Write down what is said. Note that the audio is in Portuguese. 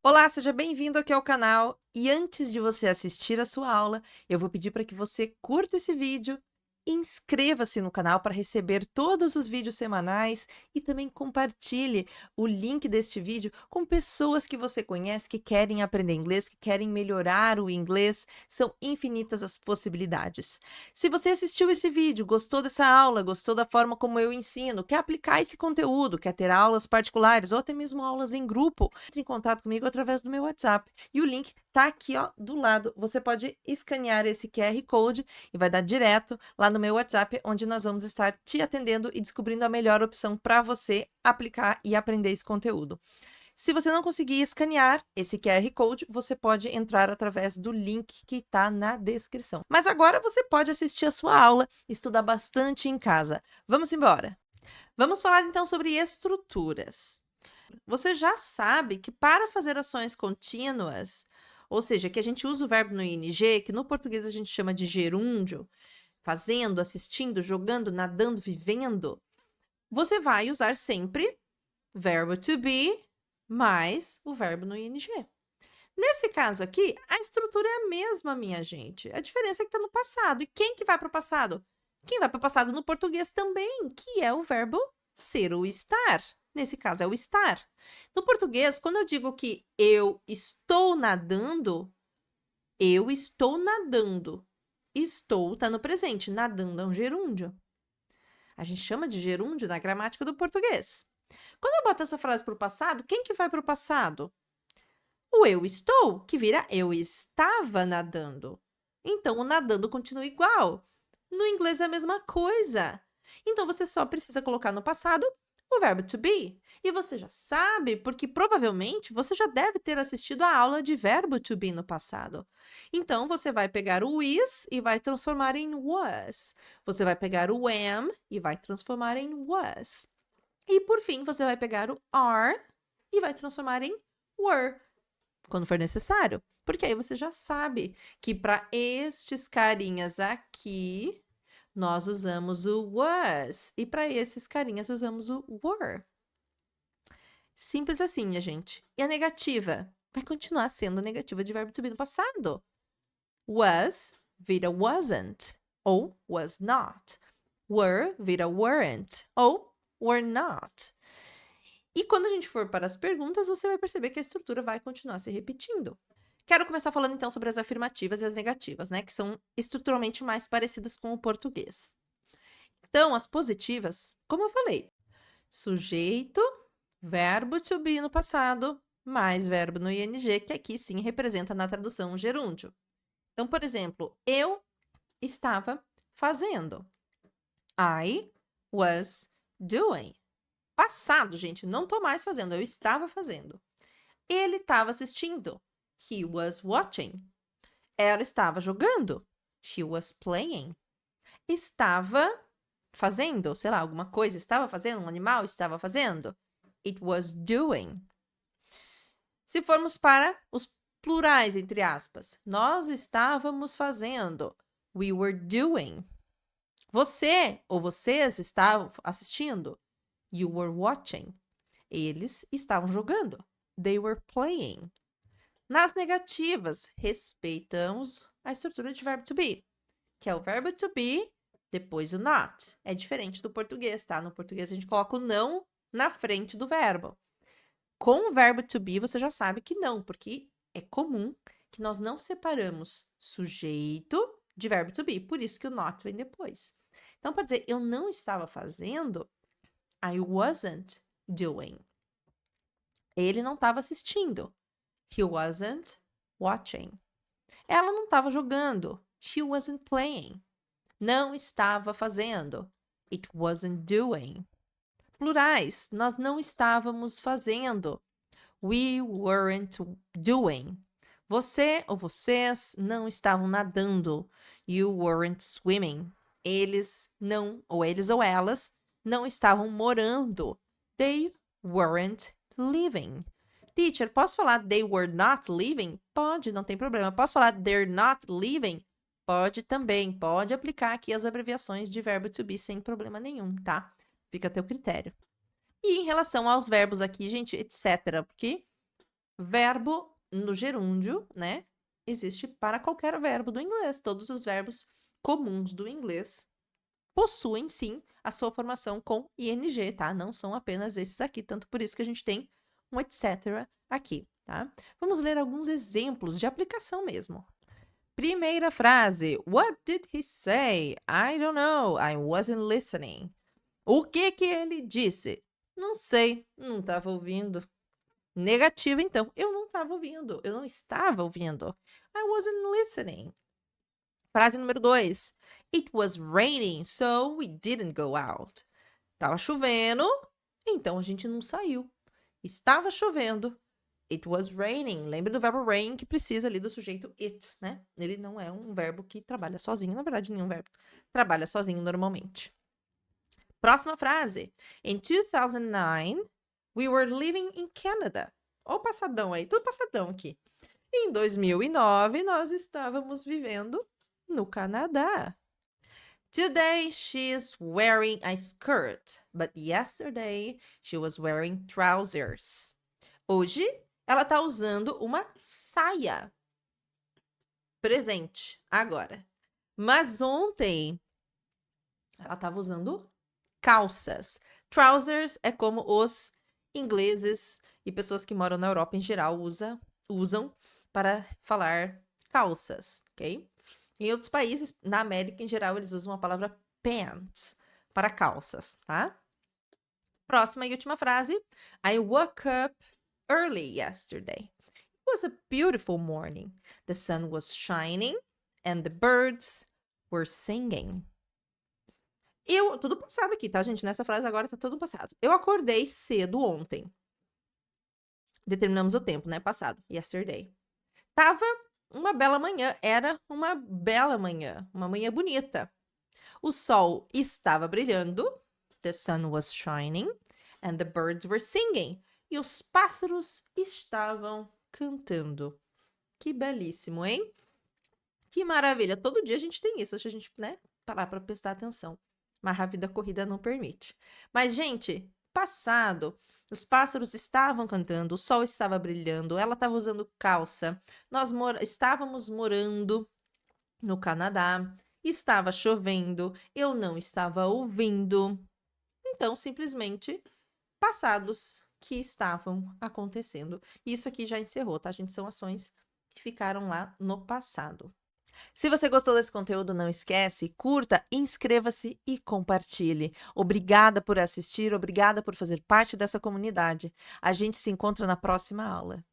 Olá, seja bem-vindo aqui ao canal. E antes de você assistir a sua aula, eu vou pedir para que você curta esse vídeo, inscreva-se no canal para receber todos os vídeos semanais e também compartilhe o link deste vídeo com pessoas que você conhece que querem aprender inglês, que querem melhorar o inglês. São infinitas as possibilidades. Se você assistiu esse vídeo, gostou dessa aula, gostou da forma como eu ensino, quer aplicar esse conteúdo, quer ter aulas particulares ou até mesmo aulas em grupo, entre em contato comigo através do meu WhatsApp. E o link tá aqui, ó, do lado. Você pode escanear esse QR Code e vai dar direto lá no meu WhatsApp, onde nós vamos estar te atendendo e descobrindo a melhor opção para você aplicar e aprender esse conteúdo. Se você não conseguir escanear esse QR Code, você pode entrar através do link que está na descrição. Mas agora você pode assistir a sua aula, estudar bastante em casa. Vamos embora! Vamos falar então sobre estruturas. Você já sabe que para fazer ações contínuas, ou seja, que a gente usa o verbo no ing, que no português a gente chama de gerúndio, fazendo, assistindo, jogando, nadando, vivendo, você vai usar sempre verbo to be mais o verbo no ing. Nesse caso aqui, a estrutura é a mesma, minha gente. A diferença é que está no passado. E quem que vai para o passado? Quem vai para o passado no português também, que é o verbo ser ou estar. Nesse caso, é o estar. No português, quando eu digo que eu estou nadando, eu estou nadando. Estou está no presente, nadando é um gerúndio. A gente chama de gerúndio na gramática do português. Quando eu boto essa frase para o passado, quem que vai para o passado? O eu estou, que vira eu estava nadando. Então, o nadando continua igual. No inglês é a mesma coisa. Então, você só precisa colocar no passado o verbo to be. E você já sabe, porque provavelmente você já deve ter assistido a aula de verbo to be no passado. Então, você vai pegar o is e vai transformar em was. Você vai pegar o am e vai transformar em was. E, por fim, você vai pegar o are e vai transformar em were, quando for necessário. Porque aí você já sabe que para estes carinhas aqui, nós usamos o was. E para esses carinhas, usamos o were. Simples assim, minha gente. E a negativa? Vai continuar sendo negativa de verbo to be no passado. Was vira wasn't ou was not. Were vira weren't ou were not. E quando a gente for para as perguntas, você vai perceber que a estrutura vai continuar se repetindo. Quero começar falando então sobre as afirmativas e as negativas, né, que são estruturalmente mais parecidas com o português. Então, as positivas, como eu falei, sujeito, verbo to be no passado, mais verbo no ing, que aqui sim representa na tradução o gerúndio. Então, por exemplo, eu estava fazendo. I was doing. Passado, gente, não tô mais fazendo, eu estava fazendo. Ele estava assistindo. He was watching. Ela estava jogando. She was playing. Estava fazendo, sei lá, alguma coisa. Estava fazendo, um animal estava fazendo. It was doing. Se formos para os plurais, entre aspas, nós estávamos fazendo. We were doing. Você ou vocês estavam assistindo. You were watching. Eles estavam jogando. They were playing. Nas negativas, respeitamos a estrutura de verbo to be, que é o verbo to be, depois o not. É diferente do português, tá? No português a gente coloca o não na frente do verbo. Com o verbo to be, você já sabe que não, porque é comum que nós não separamos sujeito de verbo to be, por isso que o not vem depois. Então, para dizer eu não estava fazendo, I wasn't doing. Ele não estava assistindo. He wasn't watching. Ela não estava jogando. She wasn't playing. Não estava fazendo. It wasn't doing. Plurais, nós não estávamos fazendo. We weren't doing. Você ou vocês não estavam nadando. You weren't swimming. Eles não, ou eles ou elas, não estavam morando. They weren't living. Teacher, posso falar they were not living? Pode, não tem problema. Posso falar they're not living? Pode também. Pode aplicar aqui as abreviações de verbo to be sem problema nenhum, tá? Fica a teu critério. E em relação aos verbos aqui, gente, etc. Porque Verbo no gerúndio, né? Existe para qualquer verbo do inglês. Todos os verbos comuns do inglês possuem, sim, a sua formação com ing, tá? Não são apenas esses aqui, tanto por isso que a gente tem um etc. aqui, tá? Vamos ler alguns exemplos de aplicação mesmo. Primeira frase. What did he say? I don't know. I wasn't listening. O que ele disse? Não sei, não estava ouvindo. Negativa, então. Eu não estava ouvindo. Eu não estava ouvindo. I wasn't listening. Frase número 2. It was raining, so we didn't go out. Estava chovendo, então a gente não saiu. Estava chovendo. It was raining. Lembra do verbo rain, que precisa ali do sujeito it, né? Ele não é um verbo que trabalha sozinho. Na verdade, nenhum verbo trabalha sozinho normalmente. Próxima frase. In 2009, we were living in Canada. Ó o passadão aí, tudo passadão aqui. Em 2009, nós estávamos vivendo no Canadá. Today, she's wearing a skirt, but yesterday, she was wearing trousers. Hoje, ela está usando uma saia. Presente, agora. Mas ontem, ela estava usando calças. Trousers é como os ingleses e pessoas que moram na Europa em geral usam para falar calças, ok? Em outros países, na América em geral, eles usam a palavra pants para calças, tá? Próxima e última frase. I woke up early yesterday. It was a beautiful morning. The sun was shining and the birds were singing. Tudo passado aqui, tá, gente? Nessa frase agora tá tudo passado. Eu acordei cedo ontem. Determinamos o tempo, né? Passado. Yesterday. Tava uma bela manhã. Era uma bela manhã. Uma manhã bonita. O sol estava brilhando. The sun was shining. And the birds were singing. E os pássaros estavam cantando. Que belíssimo, hein? Que maravilha. Todo dia a gente tem isso. Deixa a gente, né, parar para prestar atenção. Mas a vida corrida não permite. Mas, gente, passado, os pássaros estavam cantando, o sol estava brilhando, ela estava usando calça, nós estávamos morando no Canadá, estava chovendo, eu não estava ouvindo. Então, simplesmente, passados que estavam acontecendo. Isso aqui já encerrou, tá, gente? São ações que ficaram lá no passado. Se você gostou desse conteúdo, não esquece, curta, inscreva-se e compartilhe. Obrigada por assistir, obrigada por fazer parte dessa comunidade. A gente se encontra na próxima aula.